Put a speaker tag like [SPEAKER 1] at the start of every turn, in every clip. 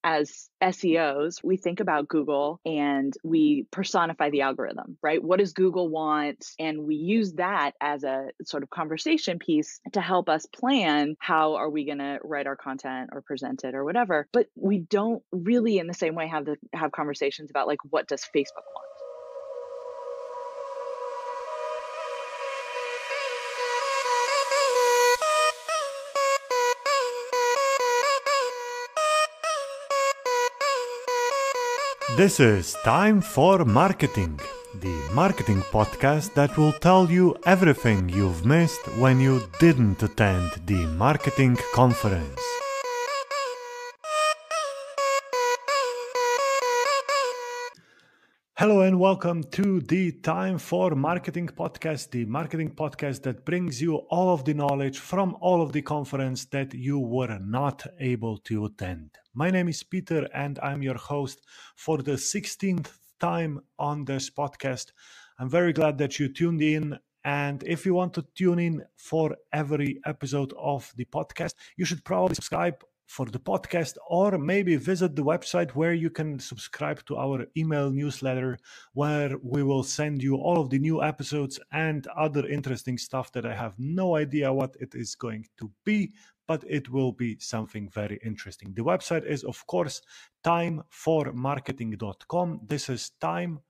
[SPEAKER 1] as SEOs, we think about Google and we personify the algorithm, right? What does Google want? And we use that as a sort of conversation piece to help us plan how are we going to write our content or present it or whatever. But we don't really in the same way have conversations about like, what does Facebook want?
[SPEAKER 2] This is Time for Marketing, the marketing podcast that will tell you everything you've missed when you didn't attend the marketing conference. Hello and welcome to the Time for Marketing podcast, the marketing podcast that brings you all of the knowledge from all of the conference that you were not able to attend. My name is Peter and I'm your host for the 16th time on this podcast. I'm very glad that you tuned in. And if you want to tune in for every episode of the podcast, you should probably subscribe for the podcast, or maybe visit the website where you can subscribe to our email newsletter, where we will send you all of the new episodes and other interesting stuff that I have no idea what it is going to be, but it will be something very interesting. The website is, of course, timeformarketing.com. This is time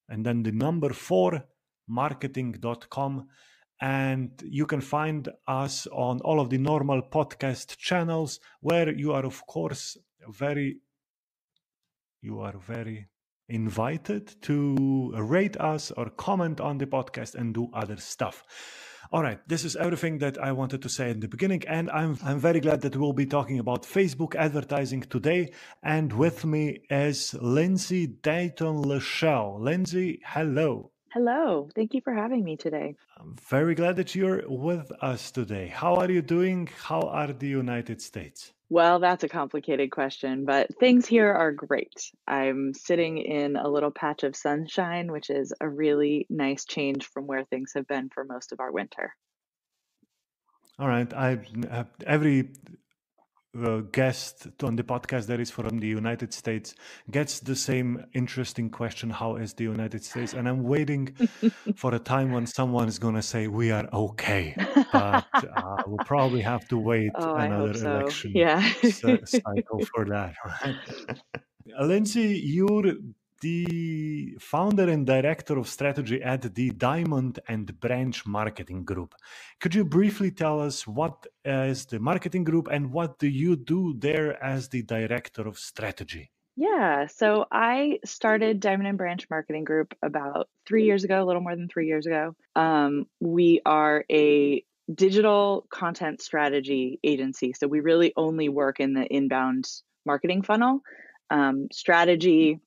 [SPEAKER 2] and then the number 4 marketing.com. And you can find us on all of the normal podcast channels where you are, of course, very invited to rate us or comment on the podcast and do other stuff. All right, this is everything that I wanted to say in the beginning, and I'm very glad that we'll be talking about Facebook advertising today. And with me is Lindsay, Dayton, LaShell. Lindsay, hello.
[SPEAKER 1] Hello. Thank you for having me today.
[SPEAKER 2] I'm very glad that you're with us today. How are you doing? How are the United States?
[SPEAKER 1] Well, that's a complicated question, but things here are great. I'm sitting in a little patch of sunshine, which is a really nice change from where things have been for most of our winter.
[SPEAKER 2] All right. Every guest on the podcast that is from the United States gets the same interesting question, how is the United States? And I'm waiting for a time when someone is going to say we are okay, but we'll probably have to wait another election cycle for that, right? Lindsay, you're the founder and director of strategy at the Diamond and Branch Marketing Group. Could you briefly tell us what is the marketing group and what do you do there as the director of strategy?
[SPEAKER 1] Yeah, so I started Diamond and Branch Marketing Group about 3 years ago, a little more than 3 years ago. We are a digital content strategy agency. So we really only work in the inbound marketing funnel. Strategy,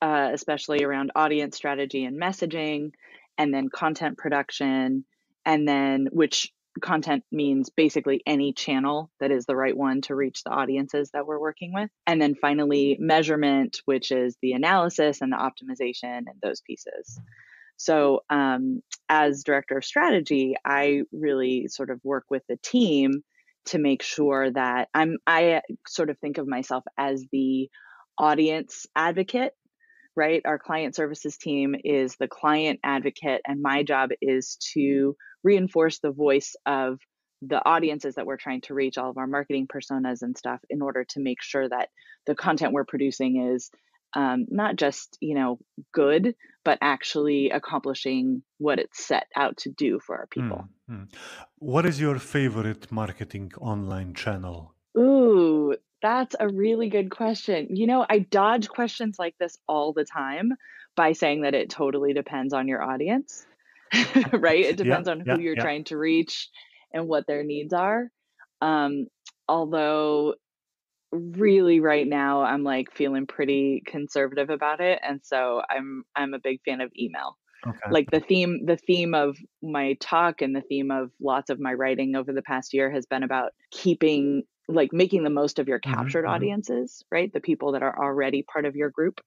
[SPEAKER 1] especially around audience strategy and messaging, and then content production, and then which content means basically any channel that is the right one to reach the audiences that we're working with. And then finally, measurement, which is the analysis and the optimization and those pieces. So as director of strategy, I really sort of work with the team to make sure that I sort of think of myself as the audience advocate, right? Our client services team is the client advocate, and my job is to reinforce the voice of the audiences that we're trying to reach, all of our marketing personas and stuff, in order to make sure that the content we're producing is not just, good, but actually accomplishing what it's set out to do for our people.
[SPEAKER 2] What is your favorite marketing online channel?
[SPEAKER 1] Ooh, that's a really good question. I dodge questions like this all the time by saying that it totally depends on your audience, right? It depends on who you're trying to reach and what their needs are. Although really right now I'm like feeling pretty conservative about it. And so I'm a big fan of email.
[SPEAKER 2] Okay.
[SPEAKER 1] Like the theme of my talk and the theme of lots of my writing over the past year has been about making the most of your captured audiences, right? The people that are already part of your group.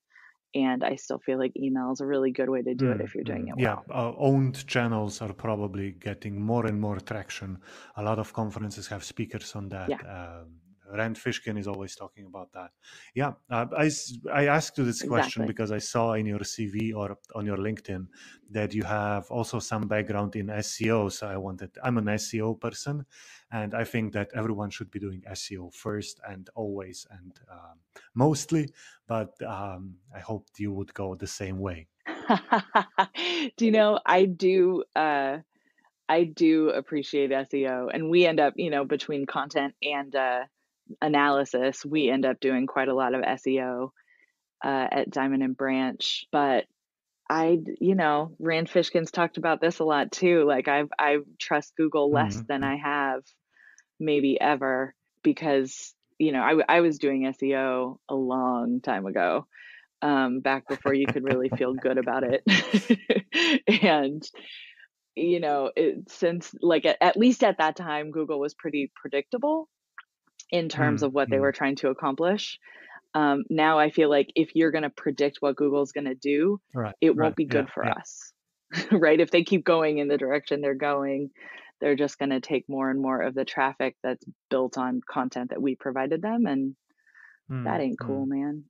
[SPEAKER 1] And I still feel like email is a really good way to do it if you're doing it well.
[SPEAKER 2] Yeah, owned channels are probably getting more and more traction. A lot of conferences have speakers on that. Rand Fishkin is always talking about that. Yeah, I asked you this question
[SPEAKER 1] Exactly.
[SPEAKER 2] because I saw in your CV or on your LinkedIn that you have also some background in SEO. So I'm an SEO person, and I think that everyone should be doing SEO first and always and mostly. But I hoped you would go the same way.
[SPEAKER 1] Do you know, I do appreciate SEO, and we end up, between content and analysis, we end up doing quite a lot of SEO at Diamond and Branch. But Rand Fishkin's talked about this a lot too. Like I trust Google less than I have maybe ever, because I was doing SEO a long time ago, back before you could really feel good about it. And since like at least at that time, Google was pretty predictable in terms of what they were trying to accomplish. Now I feel like if you're going to predict what Google's going to do, it won't be good for us, right? If they keep going in the direction they're going, they're just going to take more and more of the traffic that's built on content that we provided them. And that ain't cool, man.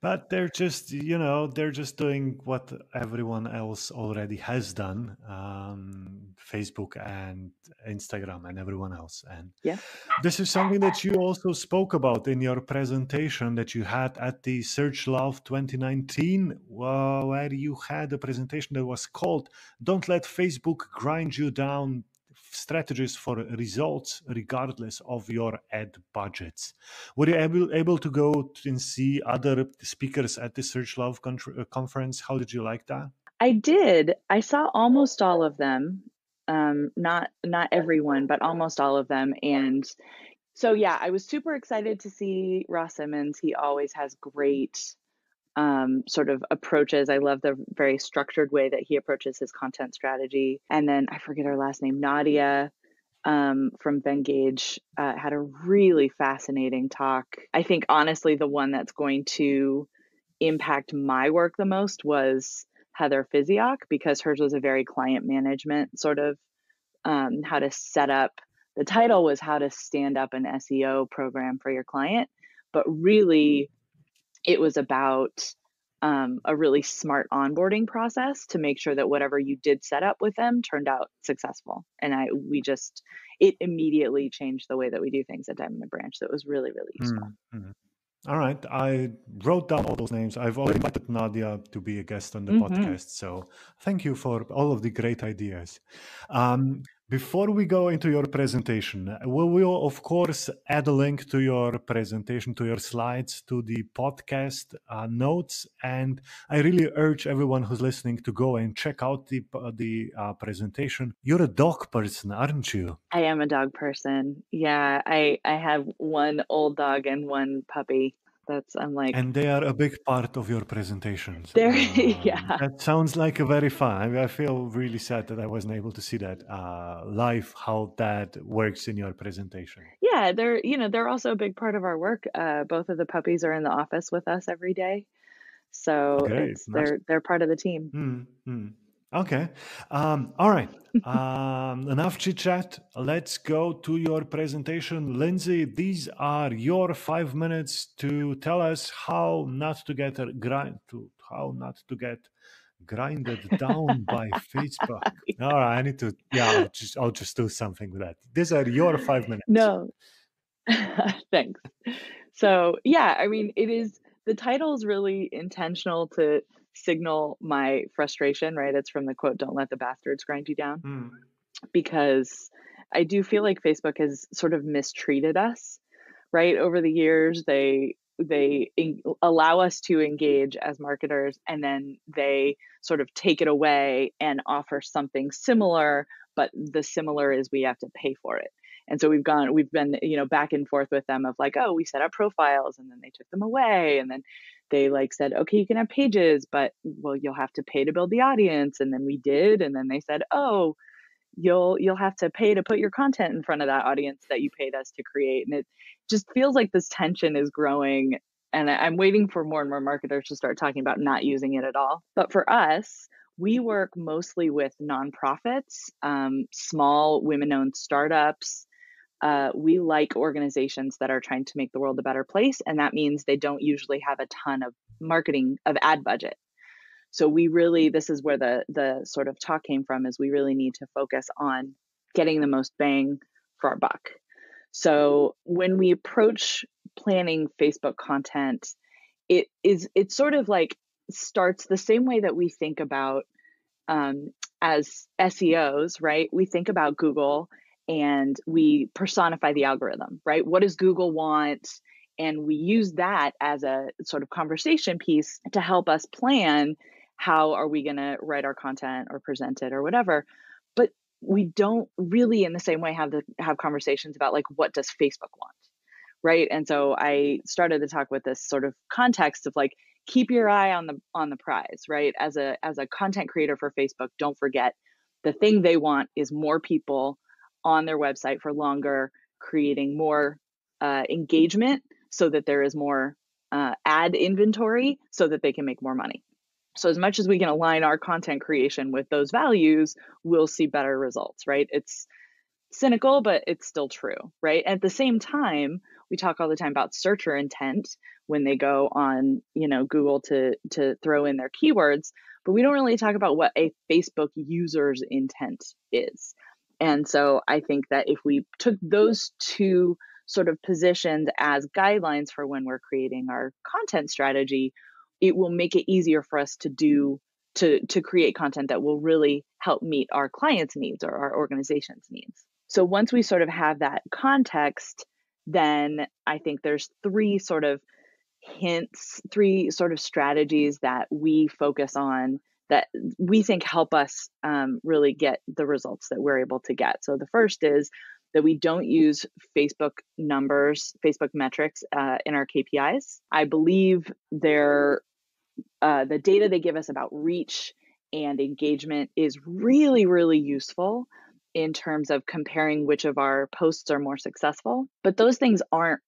[SPEAKER 2] But they're just, they're just doing what everyone else already has done, Facebook and Instagram and everyone else. And this is something that you also spoke about in your presentation that you had at the Search Love 2019, where you had a presentation that was called "Don't Let Facebook Grind You Down: Strategies for Results Regardless of Your Ad Budgets." Were you able to go and see other speakers at the Search Love conference? How did you like that?
[SPEAKER 1] I did. I saw almost all of them. Not everyone, but almost all of them. And so, yeah, I was super excited to see Ross Simmons. He always has great sort of approaches. I love the very structured way that he approaches his content strategy. And then I forget her last name, Nadia from Venngage, had a really fascinating talk. I think honestly, the one that's going to impact my work the most was Heather Physiok, because hers was a very client management sort of how to set up. The title was how to stand up an SEO program for your client, but really it was about a really smart onboarding process to make sure that whatever you did set up with them turned out successful. And it immediately changed the way that we do things at Diamond and Branch. So it was really, really useful.
[SPEAKER 2] All right. I wrote down all those names. I've already invited Nadia to be a guest on the podcast. So thank you for all of the great ideas. Before we go into your presentation, we will, of course, add a link to your presentation, to your slides, to the podcast notes. And I really urge everyone who's listening to go and check out the presentation. You're a dog person, aren't you?
[SPEAKER 1] I am a dog person. Yeah, I have one old dog and one puppy.
[SPEAKER 2] And they are a big part of your presentations.
[SPEAKER 1] Yeah.
[SPEAKER 2] That sounds like a very fun. I feel really sad that I wasn't able to see that live, how that works in your presentation.
[SPEAKER 1] Yeah, they're also a big part of our work. Both of the puppies are in the office with us every day. So
[SPEAKER 2] Great.
[SPEAKER 1] they're part of the team.
[SPEAKER 2] Okay. All right. Enough chit chat. Let's go to your presentation. Lindsay, these are your 5 minutes to tell us how not to get grinded down by Facebook. All right. I'll just do something with that. These are your 5 minutes.
[SPEAKER 1] No. Thanks. So yeah, I mean, the title is really intentional to signal my frustration, right? It's from the quote, "Don't let the bastards grind you down." Because I do feel like Facebook has sort of mistreated us, right? Over the years, they allow us to engage as marketers, and then they sort of take it away and offer something similar, but the similar is we have to pay for it. And so we've been, back and forth with them of like, oh, we set up profiles and then they took them away. And then they said, okay, you can have pages, but you'll have to pay to build the audience. And then we did. And then they said, oh, you'll have to pay to put your content in front of that audience that you paid us to create. And it just feels like this tension is growing. And I'm waiting for more and more marketers to start talking about not using it at all. But for us, we work mostly with nonprofits, small women-owned startups, we like organizations that are trying to make the world a better place. And that means they don't usually have a ton of marketing of ad budget. So this is where the sort of talk came from, is we really need to focus on getting the most bang for our buck. So when we approach planning Facebook content, it sort of like starts the same way that we think about as SEOs, right? We think about Google and we personify the algorithm, right? What does Google want? And we use that as a sort of conversation piece to help us plan how are we going to write our content or present it or whatever. But we don't really in the same way have conversations about like, what does Facebook want? Right. And so I started to talk with this sort of context of like, keep your eye on the prize, right? As a content creator for Facebook, don't forget the thing they want is more people on their website for longer, creating more engagement so that there is more ad inventory so that they can make more money. So as much as we can align our content creation with those values, we'll see better results, right? It's cynical, but it's still true, right? At the same time, we talk all the time about searcher intent when they go on, Google to throw in their keywords, but we don't really talk about what a Facebook user's intent is. And so I think that if we took those two sort of positions as guidelines for when we're creating our content strategy, it will make it easier for us to create content that will really help meet our clients' needs or our organization's needs. So once we sort of have that context, then I think there's three sort of strategies that we focus on that we think help us really get the results that we're able to get. So the first is that we don't use Facebook numbers, Facebook metrics in our KPIs. I believe the data they give us about reach and engagement is really, really useful in terms of comparing which of our posts are more successful. But those things aren't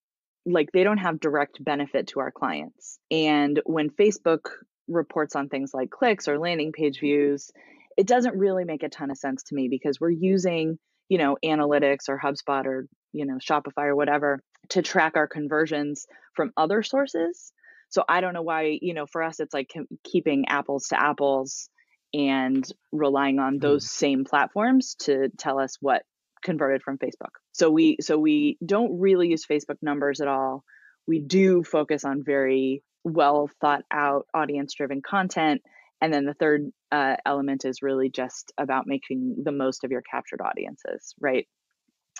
[SPEAKER 1] they don't have direct benefit to our clients. And when Facebook reports on things like clicks or landing page views, it doesn't really make a ton of sense to me because we're using, analytics or HubSpot or, Shopify or whatever to track our conversions from other sources. So I don't know why, for us, it's like keeping apples to apples and relying on those same platforms to tell us what converted from Facebook. So we don't really use Facebook numbers at all. We do focus on very well thought out audience driven content. And then the third element is really just about making the most of your captured audiences, right?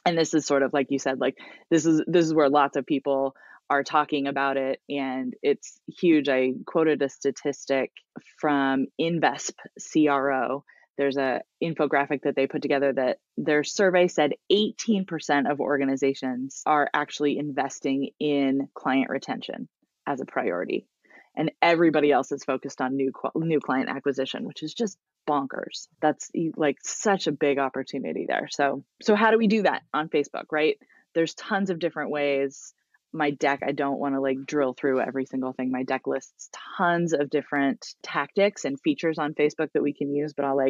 [SPEAKER 1] And this is sort of like you said, like this is where lots of people are talking about it, and it's huge. I quoted a statistic from Invesp CRO. There's a infographic that they put together that their survey said 18% of organizations are actually investing in client retention as a priority. And everybody else is focused on new client acquisition, which is just bonkers. That's like such a big opportunity there. So how do we do that on Facebook, right? There's tons of different ways. My deck, I don't want to drill through every single thing. My deck lists tons of different tactics and features on Facebook that we can use, but I'll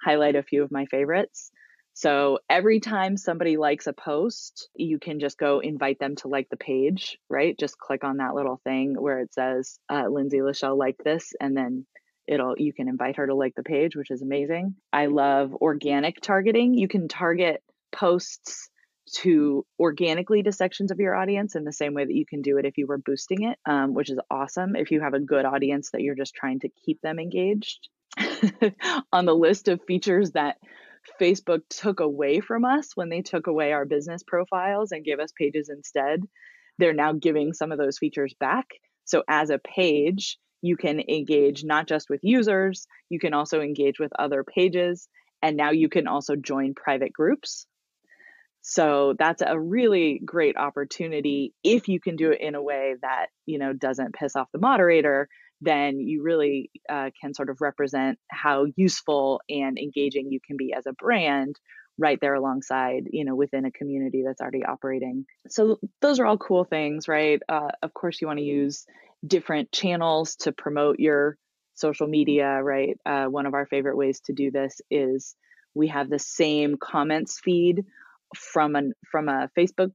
[SPEAKER 1] highlight a few of my favorites. So every time somebody likes a post, you can just go invite them to like the page, right? Just click on that little thing where it says, Lindsay, LaShell liked this, and then you can invite her to like the page, which is amazing. I love organic targeting. You can target posts to organically to sections of your audience in the same way that you can do it if you were boosting it, which is awesome if you have a good audience that you're just trying to keep them engaged. On the list of features that Facebook took away from us when they took away our business profiles and gave us pages instead, they're now giving some of those features back. So as a page, you can engage not just with users, you can also engage with other pages, and now you can also join private groups. So that's a really great opportunity. If you can do it in a way that, doesn't piss off the moderator, then you really can sort of represent how useful and engaging you can be as a brand right there alongside, within a community that's already operating. So those are all cool things, right? Of course, you want to use different channels to promote your social media, right? One of our favorite ways to do this is we have the same comments feed from a Facebook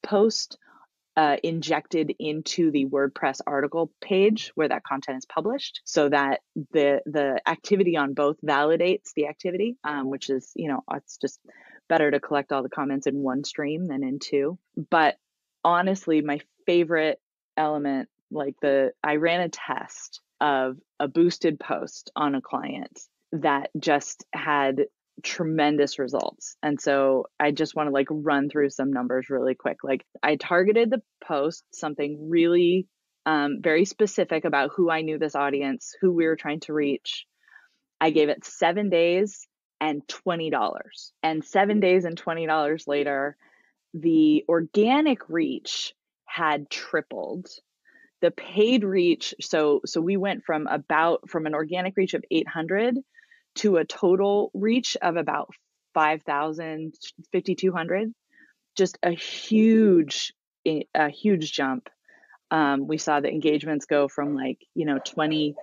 [SPEAKER 1] post injected into the WordPress article page where that content is published, so that the activity on both validates the activity, which is, it's just better to collect all the comments in one stream than in two. But honestly, my favorite element, I ran a test of a boosted post on a client that just had tremendous results. And so I just want to run through some numbers really quick. I targeted the post something really very specific about who I knew this audience, who we were trying to reach. I gave it 7 days and $20. And 7 days and $20 later, the organic reach had tripled. The paid reach, so we went from an organic reach of 800 to a total reach of about 5,000, 5,200. Just a huge jump. We saw the engagements go from 20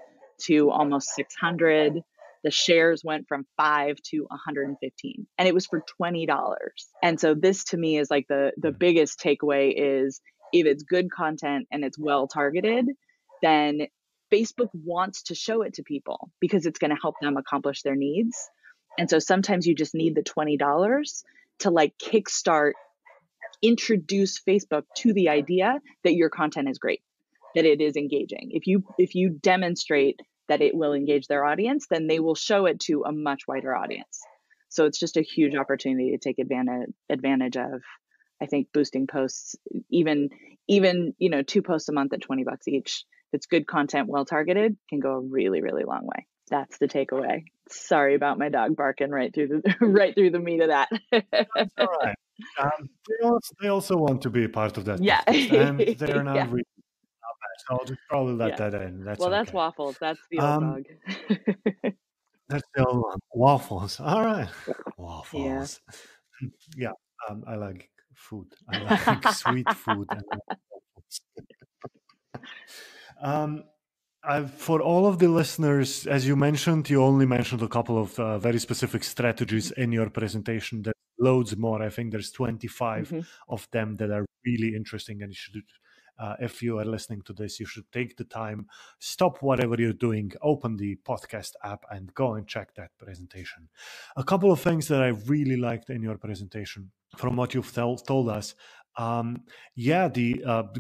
[SPEAKER 1] to almost 600. The shares went from 5 to 115, and it was for $20. And so this to me is the biggest takeaway is, if it's good content and it's well targeted, then Facebook wants to show it to people because it's going to help them accomplish their needs. And so sometimes you just need the $20 to kickstart, introduce Facebook to the idea that your content is great, that it is engaging. If you demonstrate that it will engage their audience, then they will show it to a much wider audience. So it's just a huge opportunity to take advantage of, I think, boosting posts, even 2 posts a month at $20 each. If it's good content, well targeted, can go a really, really long way. That's the takeaway. Sorry about my dog barking right through the meat of that.
[SPEAKER 2] That's all right. They also want to be a part of that.
[SPEAKER 1] Yeah.
[SPEAKER 2] And they're not really. So I'll just probably let that in. That's
[SPEAKER 1] That's Waffles. That's the old dog.
[SPEAKER 2] That's the old one. Waffles. All right. Waffles. Yeah. I like food. I like sweet food. And for all of the listeners, as you mentioned, you only mentioned a couple of very specific strategies in your presentation. There's loads more. I think there's 25 of them that are really interesting, and you should, if you are listening to this, you should take the time, stop whatever you're doing, open the podcast app, and go and check that presentation. A couple of things that I really liked in your presentation, from what you've told us. The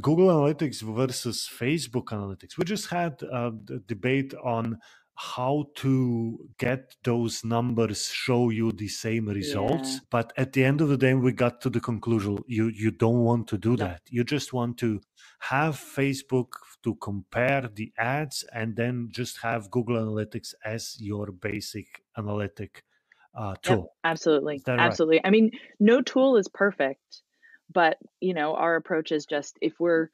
[SPEAKER 2] Google Analytics versus Facebook Analytics. We just had the debate on how to get those numbers show you the same results. But at the end of the day, we got to the conclusion, you don't want to do that. You just want to have Facebook to compare the ads, and then just have Google Analytics as your basic analytic tool.
[SPEAKER 1] Yep, absolutely.
[SPEAKER 2] Absolutely.
[SPEAKER 1] Right? I mean, no tool is perfect, but our approach is just, if we're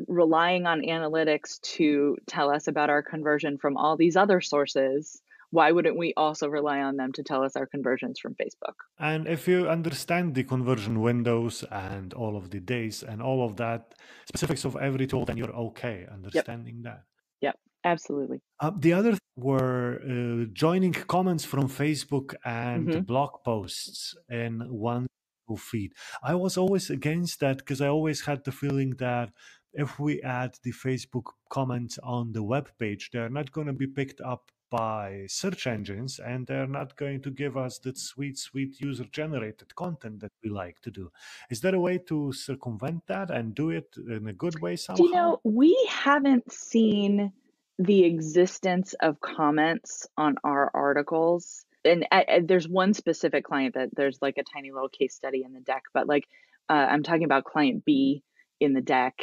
[SPEAKER 1] relying on analytics to tell us about our conversion from all these other sources, why wouldn't we also rely on them to tell us our conversions from Facebook?
[SPEAKER 2] And if you understand the conversion windows and all of the days and all of that specifics of every tool, then you're okay understanding that.
[SPEAKER 1] Yep, absolutely.
[SPEAKER 2] The other were joining comments from Facebook and blog posts in one feed. I was always against that, because I always had the feeling that if we add the Facebook comments on the web page, they're not going to be picked up by search engines, and they're not going to give us that sweet user-generated content that we like to do. Is there a way to circumvent that and do it in a good way somehow?
[SPEAKER 1] We haven't seen the existence of comments on our articles. And there's one specific client that there's a tiny little case study in the deck, but I'm talking about client B in the deck.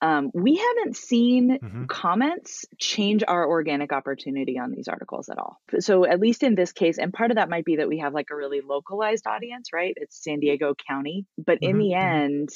[SPEAKER 1] We haven't seen comments change our organic opportunity on these articles at all. So at least in this case, and part of that might be that we have a really localized audience, right? It's San Diego County. But in the end,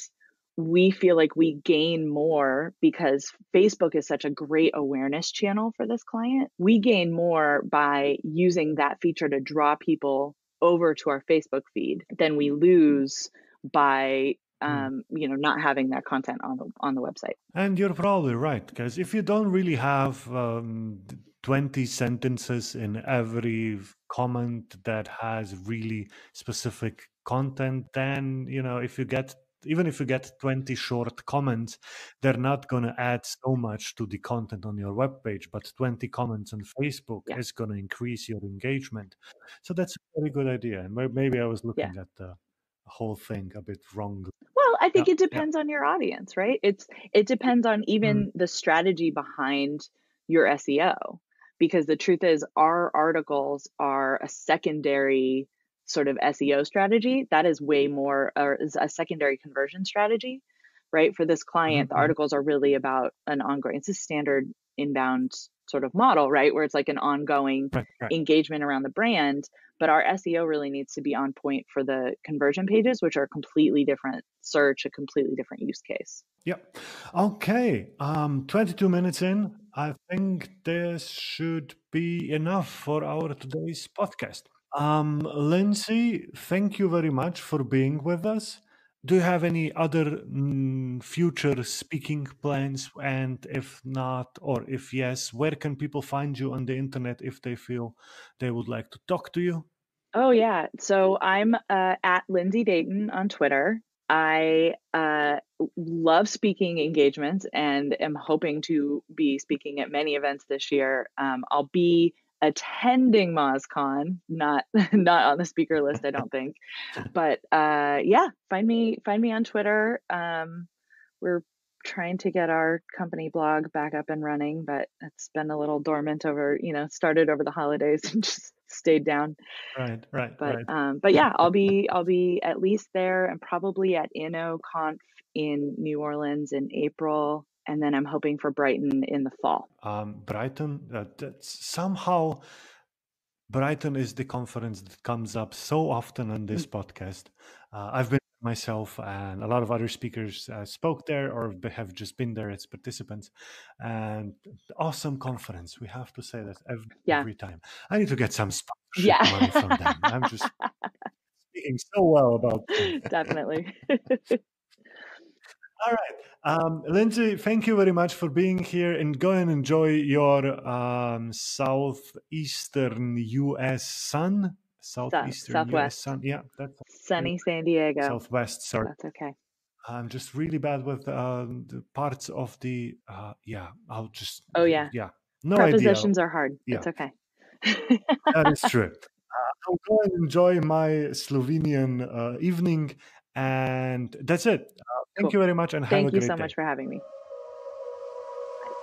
[SPEAKER 1] we feel like we gain more because Facebook is such a great awareness channel for this client. We gain more by using that feature to draw people over to our Facebook feed than we lose by not having that content on the website.
[SPEAKER 2] And you're probably right, because if you don't really have 20 sentences in every comment that has really specific content, then if you get even if you get 20 short comments, they're not going to add so much to the content on your webpage, but 20 comments on Facebook
[SPEAKER 1] Yeah.
[SPEAKER 2] is going to increase your engagement. So that's a very good idea. And maybe I was
[SPEAKER 1] Yeah.
[SPEAKER 2] looking at the whole thing a bit wrong.
[SPEAKER 1] Well, I
[SPEAKER 2] Yeah,
[SPEAKER 1] think it
[SPEAKER 2] yeah.
[SPEAKER 1] depends on your audience, right? It depends on
[SPEAKER 2] Mm,
[SPEAKER 1] even the strategy behind your SEO, because the truth is our articles are a secondary sort of SEO strategy. That is way more, or is a secondary conversion strategy, right? For this client, the
[SPEAKER 2] mhm, mhm.
[SPEAKER 1] articles are really about an ongoing, it's a standard inbound sort of model, right? Where it's like an ongoing
[SPEAKER 2] Right, right.
[SPEAKER 1] engagement around the brand, but our SEO really needs to be on point for the conversion pages, which are completely different search, a completely different use case.
[SPEAKER 2] Yep. Okay. 22 minutes in. I think this should be enough for our today's podcast. Lindsay, thank you very much for being with us. Do you have any other future speaking plans? And if not, or if yes, where can people find you on the internet if they feel they would like to talk to you?
[SPEAKER 1] Oh yeah. So I'm at Lindsay Dayton on Twitter. I love speaking engagements and am hoping to be speaking at many events this year. I'll be attending MozCon, not not on the speaker list, I don't think. But yeah, find me on Twitter. We're trying to get our company blog back up and running, but it's been a little dormant over, started over the holidays and just stayed down.
[SPEAKER 2] Right, right,
[SPEAKER 1] But
[SPEAKER 2] right.
[SPEAKER 1] but yeah, I'll be at least there and probably at InnoConf in New Orleans in April, and then I'm hoping for Brighton in the fall.
[SPEAKER 2] Brighton, that's somehow Brighton is the conference that comes up so often on this podcast. I've been myself, and a lot of other speakers spoke there or have just been there as participants. And awesome conference. We have to say that
[SPEAKER 1] Yeah,
[SPEAKER 2] every time. I need to get some sponsorship
[SPEAKER 1] yeah,
[SPEAKER 2] money from them. I'm just speaking so well about them.
[SPEAKER 1] definitely.
[SPEAKER 2] All right. Lindsay, thank you very much for being here and go and enjoy your southeastern US sun. Southeastern US
[SPEAKER 1] Southwest,
[SPEAKER 2] sun. Yeah, that's great.
[SPEAKER 1] sunny San Diego.
[SPEAKER 2] Southwest, sorry.
[SPEAKER 1] That's okay.
[SPEAKER 2] I'm just really bad with the parts of the, yeah, I'll just,
[SPEAKER 1] Oh yeah,
[SPEAKER 2] yeah, no idea.
[SPEAKER 1] prepositions are hard.
[SPEAKER 2] Yeah,
[SPEAKER 1] It's okay.
[SPEAKER 2] that is true. I'll go and enjoy my Slovenian evening. And that's it. Thank
[SPEAKER 1] Cool.
[SPEAKER 2] you very much and have a
[SPEAKER 1] Thank you
[SPEAKER 2] great
[SPEAKER 1] so much
[SPEAKER 2] day.
[SPEAKER 1] for having me.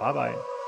[SPEAKER 2] Bye bye.